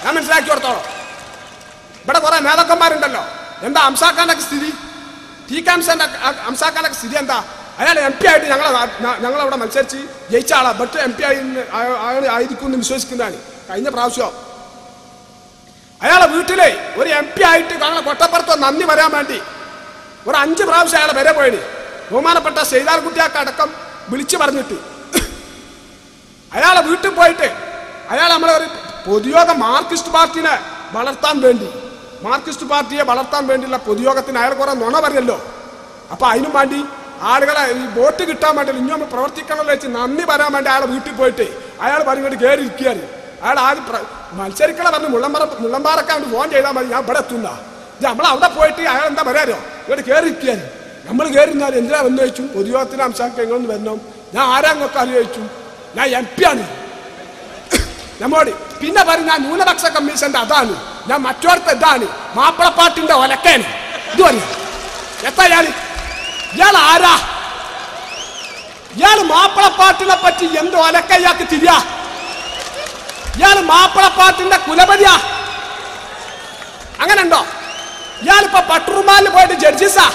ഞാൻ മനസ്സിലാക്കി കൊടുത്തോളാം. ഇവിടെ കുറെ നേതാക്കന്മാരുണ്ടല്ലോ. എന്താ അംസാഖാന്റെ സ്ഥിതി? അംസാഖാന്റെ സ്ഥിതി എന്താ? അയാൾ MP ആയിട്ട് ഞങ്ങളവിടെ മത്സരിച്ച് ജയിച്ച ആളാ. ബട്ട് MP ആയിരിക്കും എന്ന് വിശ്വസിക്കുന്നതാണ്. കഴിഞ്ഞ പ്രാവശ്യം അയാളെ വീട്ടിലെ ഒരു MP ആയിട്ട് ഞങ്ങളെ കൊട്ടപ്പുറത്ത് നന്ദി പറയാൻ വേണ്ടി ഒരു 5 പ്രാവശ്യം അയാളെ വരെ പോയിന്. ബഹുമാനപ്പെട്ട സെയ്താർ കുട്ടിയാക്ക അടക്കം വിളിച്ചു പറഞ്ഞിട്ട് അയാളെ വീട്ടിൽ പോയിട്ട് അയാൾ നമ്മളെ ഒരു പൊതുയോഗ മാർക്സിസ്റ്റ് പാർട്ടിയെ വളർത്താൻ വേണ്ടിയുള്ള പൊതുയോഗത്തിന് അയാൾ കുറെ നുണ പറയല്ലോ. അപ്പൊ അതിനും വേണ്ടി ആളുകളെ ഈ വോട്ട് കിട്ടാൻ വേണ്ടി ഇനി നമ്മൾ പ്രവർത്തിക്കണമെന്ന് വെച്ച് നന്ദി പറയാൻ വേണ്ടി അയാളെ വീട്ടിൽ പോയിട്ട് അയാൾ പറഞ്ഞിട്ട് കയറി ഇരിക്കുകയാണ്. അയാൾ ആദ്യം മത്സരിക്കളെ പറഞ്ഞ് മുള്ളമ്പാറൊക്കെ അങ്ങോട്ട് ഫോൺ ചെയ്താൽ മതി, ഞാൻ ഇവിടെ എത്തുന്ന. നമ്മളവിടെ പോയിട്ട് അയാൾ എന്താ പറയാരോ ഇവിടെ കയറി ഇരിക്കുകയാണ്. നമ്മൾ കയറി ഇരുന്നാൽ എന്തിനാ വന്നു ചോദിച്ചു. പൊതുയോഗത്തിന് അംശമൊക്കെ എങ്ങനെ വരണം, ഞാൻ ആരാങ്ങൊക്കെ ചോദിച്ചു. ഞാൻ MP ആണ് നമ്മോട്. പിന്നെ പറയും ഞാൻ ന്യൂനപക്ഷ കമ്മീഷന്റെ അതാണ്, ഞാൻ മറ്റോടത്ത് ഇതാണ്, മാപ്പിളപ്പാട്ടിന്റെ ഒലക്കാണ്. ഇത് പറയും എത്ര ഇയാൾ ആരാ? ഇയാൾ മാപ്പിളപ്പാട്ടിനെ പറ്റി എന്ത് ഒലക്ക ഇയാൾക്ക് തിരിയാ? ഇയാൾ മാപ്പിളപ്പാട്ടിന്റെ കുലപതിയാ? അങ്ങനെ ഉണ്ടോ? ഇയാളിപ്പോ പട്ടുറുമാലിൽ പോയിട്ട് ജഡ്ജസാ,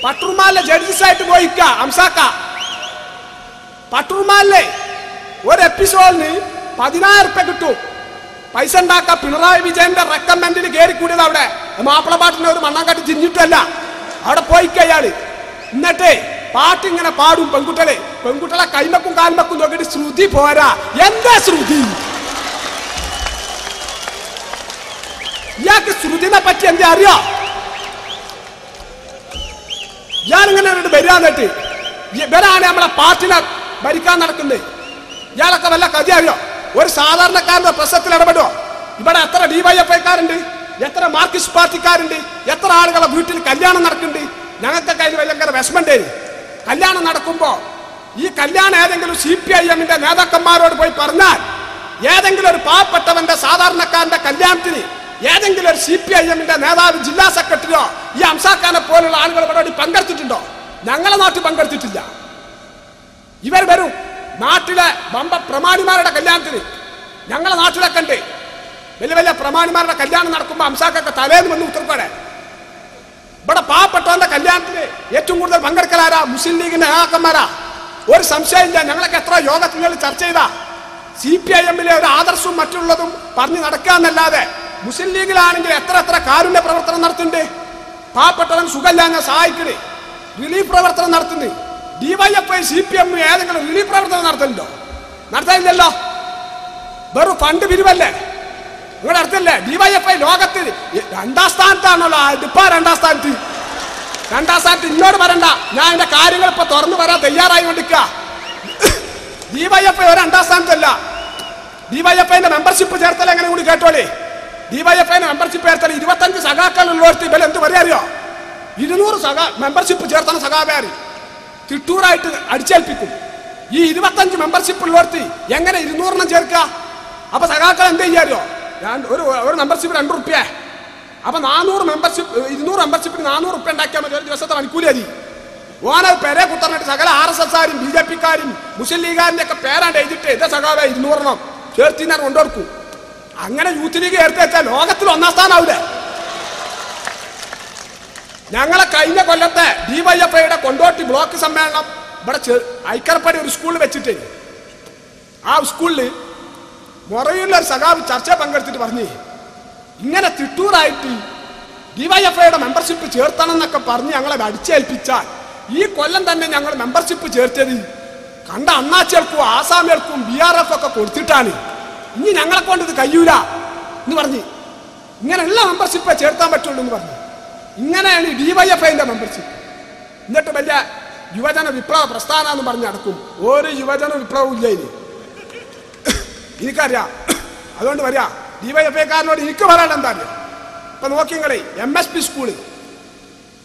പട്ടുറുമാലിലെ ജഡ്ജസായിട്ട് പോയിക്ക അംസാക്ക. പട്ടുറുമാലിലെ ഒരു എപ്പിസോഡിന് 10,000 റുപ്യ കിട്ടും. പൈസ ഉണ്ടാക്ക. പിണറായി വിജയന്റെ റെക്കമെൻഡിന് കയറി കൂടിയത് അവിടെ. മാപ്പിളപ്പാട്ടിന്റെ ഒരു മണ്ണം കട്ടി തിരിഞ്ഞിട്ടല്ല, അവിടെ പോയിക്കയാള്. എന്നിട്ട് പാട്ടിങ്ങനെ പാടും. പെൺകുട്ടികളെ കൈമക്കും കാൽമക്കും നോക്കിയിട്ട് ശ്രുതി പോരാ. എന്താ ശ്രുതി? ഇയാൾക്ക് ശ്രുതിനെ പറ്റി എന്താ അറിയോ? ഇയാളിങ്ങനെ വരാന്നിട്ട് ഇവരാണ് നമ്മളെ പാർട്ടിനെ ഭരിക്കാൻ നടക്കുന്നത്. ഇയാളൊക്കെ വല്ല കഥ അറിയോ? ഒരു സാധാരണക്കാരന്റെ പ്രശ്നത്തിൽ ഇടപെടുമോ? ഇവിടെ എത്ര DYFIക്കാരുണ്ട്, എത്ര മാർക്സിസ്റ്റ് പാർട്ടിക്കാരുണ്ട്, എത്ര ആളുകളെ വീട്ടിൽ കല്യാണം നടക്കുന്നുണ്ട്. ഞങ്ങൾക്കൊക്കെ അതിന് ഭയങ്കര വിഷമണ്ടേ. കല്യാണം നടക്കുമ്പോ ഈ കല്യാണം ഏതെങ്കിലും CPIMന്റെ നേതാക്കന്മാരോട് പോയി പറഞ്ഞാൽ, ഏതെങ്കിലും ഒരു പാവപ്പെട്ടവന്റെ സാധാരണക്കാരന്റെ കല്യാണത്തിന് ഏതെങ്കിലും ഒരു CPIMന്റെ നേതാവ്, ജില്ലാ സെക്രട്ടറിയോ ഈ അംസാഖാനെ പോലുള്ള ആളുകൾ ഇവിടെ പങ്കെടുത്തിട്ടുണ്ടോ? ഞങ്ങളെ നാട്ടിൽ പങ്കെടുത്തിട്ടില്ല. ഇവർ വരും നാട്ടിലെ ബമ്പ പ്രമാണിമാരുടെ കല്യാണത്തിന്. ഞങ്ങളെ നാട്ടിലൊക്കെ ഉണ്ട് വലിയ വലിയ പ്രമാണിമാരുടെ കല്യാണം നടക്കുമ്പോൾ അംസാക്കൊക്കെ തലേന്ന് വന്ന് ഉത്തരപ്പാടെ. ഇവിടെ പാവപ്പെട്ടവന്റെ കല്യാണത്തിന് ഏറ്റവും കൂടുതൽ പങ്കെടുക്കലാരാ? മുസ്ലിം ലീഗിന്റെ നേതാക്കന്മാരാ. ഒരു സംശയമില്ല. ഞങ്ങളൊക്കെ എത്ര യോഗത്തിൽ ചർച്ച ചെയ്താ CPIMലെ ഒരു ആദർശവും മറ്റുള്ളതും പറഞ്ഞു നടക്കാന്നല്ലാതെ മുസ്ലിം ലീഗിലാണെങ്കിൽ എത്ര കാരുണ്യ പ്രവർത്തനം നടത്തുന്നുണ്ട്. പാവപ്പെട്ടവൻ സുഖമില്ലാഞ്ഞ സഹായിക്കണേ, റിലീഫ് പ്രവർത്തനം നടത്തുന്നത്. DYFI CPM ഏതെങ്കിലും റിലീഫ് പ്രവർത്തനം നടത്തുന്നുണ്ടോ? നടത്താനില്ലല്ലോ. വെറും ഫണ്ട് പിരിവല്ലേ നിങ്ങളുടെ അടുത്തല്ലേ? DYFI ലോകത്തിൽ 2ാം സ്ഥാനത്താണല്ലോ. ഇതിപ്പാ 2ാം സ്ഥാനത്ത്. 2ാം സ്ഥാനത്ത് ഇന്നോട് പറയണ്ട, ഞാൻ എന്റെ കാര്യങ്ങൾ ഇപ്പൊ തുറന്നു പറയാൻ തയ്യാറായി കൊണ്ടിരിക്കുക. DYFI ഒരു 2ാം സ്ഥാനത്തല്ല. DYFIന്റെ മെമ്പർഷിപ്പ് ചേർത്തൽ എങ്ങനെ കൂടി കേട്ടോളേ. DYFIന്റെ മെമ്പർഷിപ്പ് ചേർത്തൽ 25 സഖാക്കളുള്ളവർക്ക് ഇവർ എന്ത് പറയാറിയോ? 200 മെമ്പർഷിപ്പ് ചേർത്തണ സഖാവേറി തിട്ടൂറായിട്ട് അടിച്ചേൽപ്പിക്കും. ഈ 25 മെമ്പർഷിപ്പ് ഉള്ളവർക്ക് എങ്ങനെ 200 ചേർക്കുക? അപ്പൊ സഖാക്കൾ എന്ത് ചെയ്യാറിയോ? ഒരു മെമ്പർഷിപ്പ് 2 റുപ്യ. അപ്പൊ 400 മെമ്പർഷിപ്പ്, 200 മെമ്പർഷിപ്പിന് 400 റുപ്യ ഉണ്ടാക്കിയാൽ മതി. ഒരു ദിവസത്തെ മണിക്കൂലി മതി. ഓനത് പേരെ കുത്തറിഞ്ഞിട്ട് സകല RSSകാരും BJPക്കാരും മുസ്ലിം ലീഗുകാരൻ്റെ ഒക്കെ പേരാണ്ട് എഴുതിട്ട് ഇതേ സഖാവേ 200 ചേർത്തിനാർ കൊണ്ടുകൊടുക്കും. അങ്ങനെ യൂത്ത് ലീഗ് ചേർത്ത് വെച്ചാൽ ലോകത്തിൽ 1ാം സ്ഥാനാവൂലേ? ഞങ്ങളെ കഴിഞ്ഞ കൊല്ലത്തെ DYFIയുടെ കൊണ്ടോട്ടി ബ്ലോക്ക് സമ്മേളനം ഇവിടെ ഐക്കരപ്പടി ഒരു സ്കൂളിൽ വെച്ചിട്ട്, ആ സ്കൂളിൽ മൊറയൂരിലെ ഒരു സഖാവ് ചർച്ച പങ്കെടുത്തിട്ട് പറഞ്ഞ്, ഇങ്ങനെ തിട്ടൂറായിട്ട് DYFIയുടെ മെമ്പർഷിപ്പ് ചേർത്തണം എന്നൊക്കെ പറഞ്ഞ് ഞങ്ങളെ അടിച്ചേൽപ്പിച്ചാൽ ഈ കൊല്ലം തന്നെ ഞങ്ങൾ മെമ്പർഷിപ്പ് ചേർത്തത് കണ്ട അണ്ണാച്ചേർക്കും ആസാമികൾക്കും BRF ഒക്കെ കൊടുത്തിട്ടാണ്. ഇനി ഞങ്ങളെ കൊണ്ട് ഇത് കഴിയൂല എന്ന് പറഞ്ഞ് ഇങ്ങനെയുള്ള മെമ്പർഷിപ്പേ ചേർത്താൻ പറ്റുള്ളൂ എന്ന് പറഞ്ഞു. ഇങ്ങനെയാണ് DYFIന്റെ മെമ്പർഷിപ്പ്. എന്നിട്ട് വലിയ യുവജന വിപ്ലവ പ്രസ്ഥാനം എന്ന് പറഞ്ഞ് നടക്കും. ഒരു യുവജന വിപ്ലവവും ഇല്ല ഇനി. എനിക്കറിയാം. അതുകൊണ്ട് വരിക DYFIക്കാരനോട് എനിക്ക് പറയാൻ എന്താ അറിയാം. ഇപ്പൊ നോക്കിങ്ങളെ MSP school,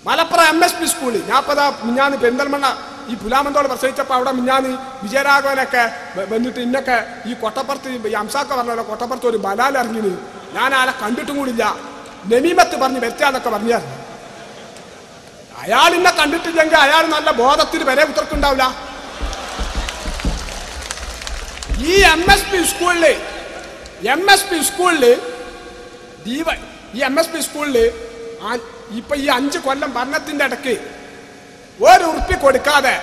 Malappuram MSP school. ഞാൻ ഇപ്പൊ മിഞ്ഞാന്ന് പെരിന്തൽമണ്ണ ഈ പുലാമന്തോട് പ്രസവിച്ചപ്പോൾ അവിടെ മിഞ്ഞാന്ന് വിജയരാഘവനൊക്കെ വന്നിട്ട് ഇന്നൊക്കെ ഈ കൊട്ടപ്പുറത്ത് ഈ അംസാക്ക പറഞ്ഞല്ലോ, കൊട്ടപ്പുറത്ത് ഒരു ബലാൽ ഇറങ്ങിന്. ഞാൻ ആളെ കണ്ടിട്ടും കൂടില്ല. നമീമത്ത് പറഞ്ഞ് വെച്ചാന്നൊക്കെ പറഞ്ഞായിരുന്നു. അയാൾ ഇന്നെ കണ്ടിട്ടില്ലെങ്കിൽ അയാൾ നല്ല ബോധത്തിൽ വരെ ഉത്തർക്കുണ്ടാവില്ല. ഈ MSP സ്കൂളില് MSP സ്കൂളിൽ ഈ MSP സ്കൂളിൽ ഇപ്പൊ ഈ 5 കൊല്ലം ഭരണത്തിന്റെ ഇടയ്ക്ക് ഒരു ഉറുപ്പി കൊടുക്കാതെ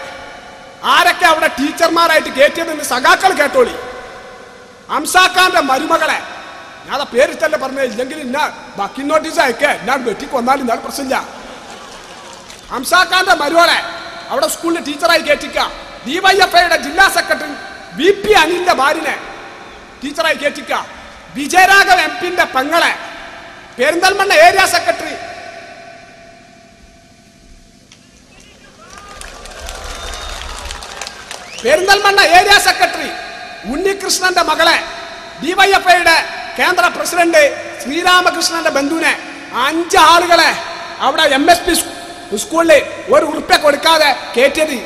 ആരൊക്കെ അവിടെ ടീച്ചർമാരായിട്ട് കയറ്റിയതെന്ന് സഖാക്കൾ കേട്ടോളി. അംസാഖാന്റെ മരുമകളെ ഞാൻ പേരിട്ടല്ലേ പറഞ്ഞേ, ഇല്ലെങ്കിൽ ഇന്ന ബക്കിംഗ് നോട്ടീസ് അയക്കേ ഞാൻ വെട്ടിക്ക് വന്നാലും ഇന്നാൾ പ്രശ്നമില്ല. അംസാഖാന്റെ മരുമകളെ അവിടെ സ്കൂളിൽ ടീച്ചറായി കയറ്റിക്ക. DYFIയുടെ ജില്ലാ സെക്രട്ടറി VP അനിലിന്റെ ഭാര്യനെ ടീച്ചറായി കയറ്റിക്ക. വിജയരാഘവ് MP പെങ്ങളെ പെരിന്തൽമണ്ണ ഏരിയ സെക്രട്ടറി ഉണ്ണികൃഷ്ണന്റെ മകളെ DYFIയുടെ കേന്ദ്ര പ്രസിഡന്റ് ശ്രീരാമകൃഷ്ണന്റെ ബന്ധുവിനെ 5 ആളുകളെ അവിടെ MSP സ്കൂളിൽ ഒരു ഉറുപ്പ്യ കൊടുക്കാതെ കയറ്റിയത്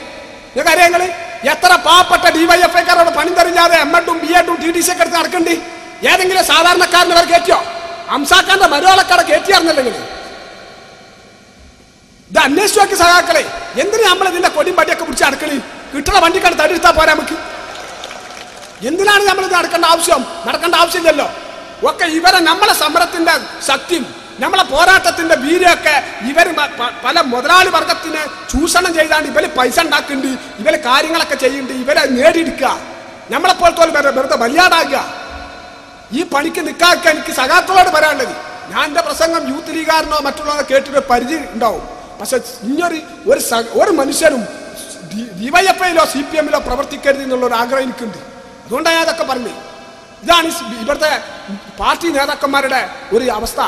നിങ്ങൾക്കറിയാം. എത്ര പാവപ്പെട്ട DYFIക്കാരോട് പണി തരില്ലാതെ M.Ed.ഉം B.Ed.ഉം TDC ഒക്കെ എടുത്ത് നടക്കണ്ടി. ഏതെങ്കിലും സാധാരണക്കാരനെ അവർ കയറ്റിയോ? അംസാഖാന്റെ മരുവാളക്കാരെ കയറ്റിയായിരുന്നില്ലെങ്കിൽ ഇത് അന്വേഷിച്ചു നോക്കി സഹാക്കളെ. എന്തിനു നമ്മൾ ഇതിന്റെ കൊടിയും പടിയൊക്കെ പിടിച്ച് അടുക്കളി കിട്ടണ വണ്ടിക്കാണ് തടിയെടുത്താൽ പോരാ നമുക്ക്? എന്തിനാണ് നമ്മൾ ഇത് നടക്കേണ്ട ആവശ്യമില്ലല്ലോ. ഒക്കെ ഇവരെ നമ്മളെ സമരത്തിന്റെ ശക്തിയും നമ്മളെ പോരാട്ടത്തിന്റെ വീര്യമൊക്കെ ഇവർ പല മുതലാളി വർഗത്തിന് ചൂഷണം ചെയ്താണ് ഇവര് പൈസ ഉണ്ടാക്കുന്നുണ്ട്, ഇവര് കാര്യങ്ങളൊക്കെ ചെയ്യുന്നുണ്ട്, ഇവരെ നേടിയെടുക്കുക, നമ്മളെപ്പോലത്തോളം വെറുതെ ബലിയാടാക്കുക. ഈ പണിക്ക് നിൽക്കാതെ എനിക്ക് സഖാക്കളോട് പറയാനുള്ളത്, ഞാൻ എൻ്റെ പ്രസംഗം യൂത്ത് ലീഗാരനോ മറ്റുള്ളവരോ കേട്ടിട്ട് പരിധി ഉണ്ടാവും. പക്ഷെ ഒരു മനുഷ്യനും DYFIയിലോ CPM-ലോ പ്രവർത്തിക്കരുത് എന്നുള്ളൊരു ആഗ്രഹം എനിക്കുണ്ട്. അതുകൊണ്ടാണ് ഞാൻ അതൊക്കെ പറഞ്ഞത്. ഇതാണ് ഇവിടുത്തെ പാർട്ടി നേതാക്കന്മാരുടെ ഒരു അവസ്ഥ.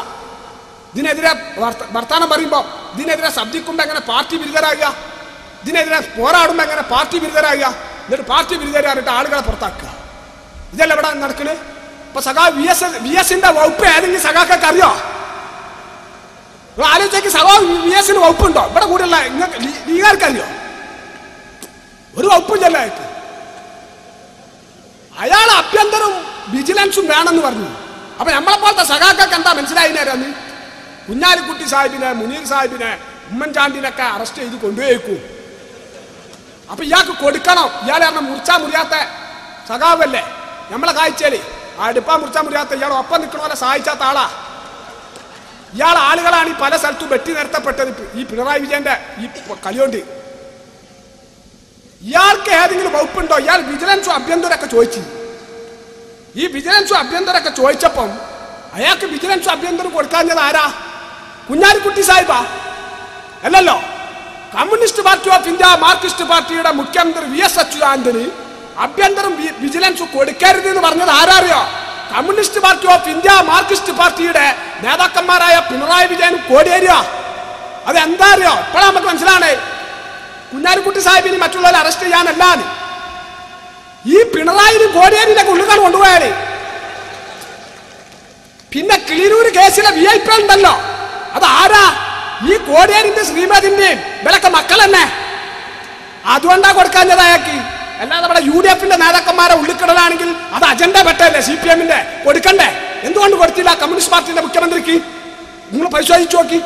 ഇതിനെതിരെ വർത്താനം പറയുമ്പോൾ, ഇതിനെതിരെ ശബ്ദിക്കുമ്പോൾ എങ്ങനെ പാർട്ടി വിരുദ്ധരാകുക, ഇതിനെതിരെ പോരാടുമ്പോൾ എങ്ങനെ പാർട്ടി വിരുദ്ധരാകുക, എന്നിട്ട് പാർട്ടി വിരുദ്ധരായിട്ട് ആളുകളെ പുറത്താക്കുക. ഇതല്ല ഇവിടെ നടക്കുന്നത്. ഇപ്പൊ VS-ന്റെ വകുപ്പ് ഏതെങ്കിലും സഖാക്കൊക്കെ അറിയോ? ആലോചിച്ചേക്ക് VS-ന് വകുപ്പുണ്ടോ? ഇവിടെ കൂടെയുള്ള ലീഗാർക്ക് അറിയോ? ഒരു വകുപ്പില്ലല്ലോ അയാൾക്ക്. അയാൾ ആഭ്യന്തരവും വിജിലൻസും വേണമെന്ന് പറഞ്ഞു. അപ്പൊ നമ്മളെപ്പോലത്തെ സഖാക്കൊക്കെ എന്താ മനസ്സിലായില്ലാന്ന്? കുഞ്ഞാലിക്കുട്ടി സാഹിബിനെ, മുനീർ സാഹിബിനെ, ഉമ്മൻചാണ്ടിനൊക്കെ അറസ്റ്റ് ചെയ്ത് കൊണ്ടുപോയേക്കും. അപ്പൊ ഇയാൾക്ക് കൊടുക്കണം. ഇയാൾ കാരണം മുറിച്ചാ മുറിയാത്ത സഖാവല്ലേ നമ്മളെ കാഴ്ചയില്. അടുപ്പാ മുറിച്ചാ മുറിയാത്ത ഇയാൾ ഒപ്പം നിൽക്കണ പോലെ സഹായിച്ചാത്ത ആളാ. ഇയാൾ ആളുകളാണ് ഈ പല സ്ഥലത്തും വെട്ടി നിരത്തപ്പെട്ടത് ഈ പിണറായി വിജയന്റെ ഈ കളിയോണ്ട്. ഇയാൾക്ക് ഏതെങ്കിലും വകുപ്പുണ്ടോ? ഇയാൾ വിജിലൻസും ആഭ്യന്തരമൊക്കെ ചോദിച്ചു. ഈ വിജിലൻസും ആഭ്യന്തരമൊക്കെ ചോദിച്ചപ്പം അയാൾക്ക് വിജിലൻസും ആഭ്യന്തരം കൊടുക്കാഞ്ഞത് ആരാ? കുഞ്ഞാലിക്കുട്ടി സാഹിബാ? അല്ലല്ലോ. Communist Party of India Marxist പാർട്ടിയുടെ മുഖ്യമന്ത്രി VS അച്യുതാനന്ദന് ആഭ്യന്തരം വിജിലൻസ് കൊടുക്കരുത് എന്ന് പറഞ്ഞത് ആരാറിയോ? Communist Party of India Marxist പാർട്ടിയുടെ നേതാക്കന്മാരായ പിണറായി വിജയനും കോടിയേരിയ. അതെന്താ അറിയോ? ഇപ്പോഴാണ് നമുക്ക് മനസ്സിലാണ് കുഞ്ഞാലിക്കുട്ടി സാഹിബിന് മറ്റുള്ളവരെ അറസ്റ്റ് ചെയ്യാനല്ലാന്ന്. ഈ പിണറായിനും കോടിയേരിയിലൊക്കെ ഉള്ളിലാണ് കൊണ്ടുപോയാല്. പിന്നെ കിളിരൂര് കേസിലെ VIP ഉണ്ടല്ലോ, അത് ആരാ? ഈ കോടിയേരിന്റെ ശ്രീമതിന്റെയും ഇവരൊക്കെ മക്കൾ തന്നെ. അതുകൊണ്ടാ കൊടുക്കാഞ്ഞത് അയാൾക്ക്. അല്ലാതെ നമ്മുടെ UDF-ന്റെ നേതാക്കന്മാരെ ഉള്ളിക്കിടലാണെങ്കിൽ അത് അജണ്ട പെട്ടല്ലേ CPM-ന്റെ കൊടുക്കണ്ടേ? എന്തുകൊണ്ട് കൊടുത്തില്ല കമ്മ്യൂണിസ്റ്റ് പാർട്ടിയുടെ മുഖ്യമന്ത്രിക്ക്? നിങ്ങൾ പരിശോധിച്ചു നോക്കി.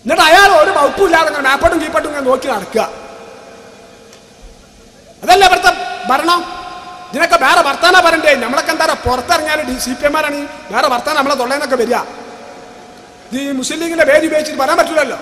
എന്നിട്ട് അയാൾ ഒരു വകുപ്പില്ലാതെ മേപ്പട്ടും കീപ്പട്ടും നോക്കി നടക്കുക. അതല്ലേ ഇവിടുത്തെ ഭരണം? ഇതിനൊക്കെ വേറെ വർത്താനം പറയണ്ടേ? നമ്മളൊക്കെ എന്താ പുറത്തിറങ്ങിയാലും CPM-മാരാണ് വേറെ വർത്താനം നമ്മളെ തൊള്ളേന്നൊക്കെ വരിക. ഇത് മുസ്ലിം ലീഗിന്റെ പേര് ഉപയോഗിച്ചിട്ട് പറയാൻ പറ്റില്ലല്ലോ.